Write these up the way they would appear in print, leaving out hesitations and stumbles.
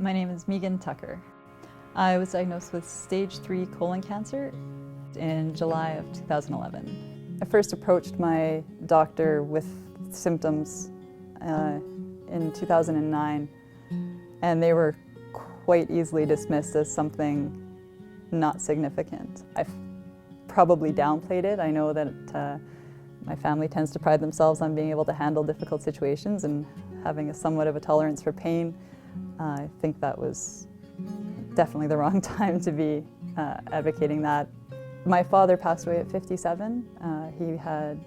My name is Megan Tucker. I was diagnosed with stage 3 colon cancer in July of 2011. I first approached my doctor with symptoms in 2009, and they were quite easily dismissed as something not significant. I've probably downplayed it. I know that my family tends to pride themselves on being able to handle difficult situations and having somewhat of a tolerance for pain. I think that was definitely the wrong time to be advocating that. My father passed away at 57. He had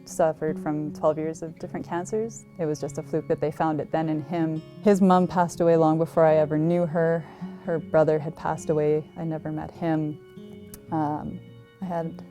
suffered from 12 years of different cancers. It was just a fluke that they found it then in him. His mom passed away long before I ever knew her. Her brother had passed away. I never met him. I had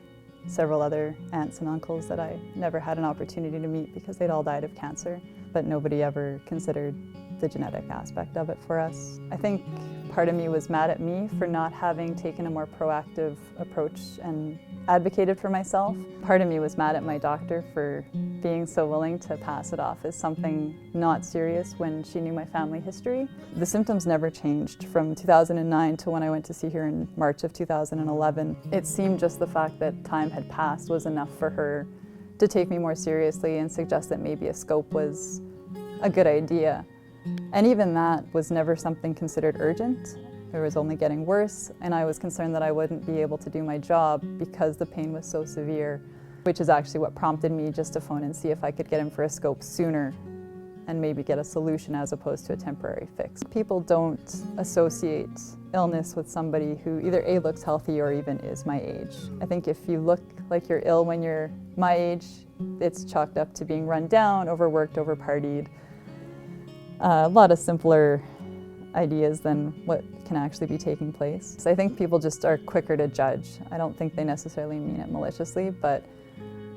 several other aunts and uncles that I never had an opportunity to meet because they'd all died of cancer, but nobody ever considered the genetic aspect of it for us. I think part of me was mad at me for not having taken a more proactive approach and advocated for myself. Part of me was mad at my doctor for being so willing to pass it off as something not serious when she knew my family history. The symptoms never changed from 2009 to when I went to see her in March of 2011. It seemed just the fact that time had passed was enough for her to take me more seriously and suggest that maybe a scope was a good idea. And even that was never something considered urgent. It was only getting worse, and I was concerned that I wouldn't be able to do my job because the pain was so severe, which is actually what prompted me just to phone and see if I could get in for a scope sooner and maybe get a solution as opposed to a temporary fix. People don't associate illness with somebody who either A, looks healthy or even is my age. I think if you look like you're ill when you're my age, it's chalked up to being run down, overworked, overpartied. A lot of simpler ideas than what can actually be taking place. So I think people just are quicker to judge. I don't think they necessarily mean it maliciously, but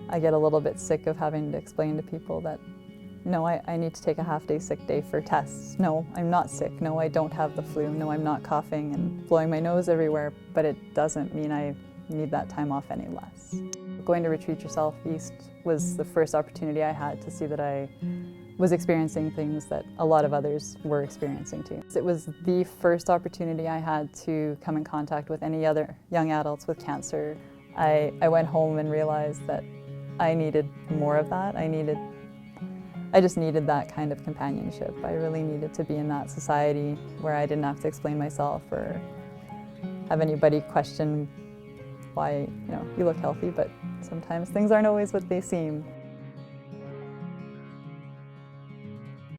I get a little bit sick of having to explain to people that, no, I need to take a half-day sick day for tests. No, I'm not sick. No, I don't have the flu. No, I'm not coughing and blowing my nose everywhere, but it doesn't mean I need that time off any less. Going to Retreat Yourself East was the first opportunity I had to see that I was experiencing things that a lot of others were experiencing too. It was the first opportunity I had to come in contact with any other young adults with cancer. I went home and realized that I needed more of that. I just needed that kind of companionship. I really needed to be in that society where I didn't have to explain myself or have anybody question why, you look healthy, but sometimes things aren't always what they seem.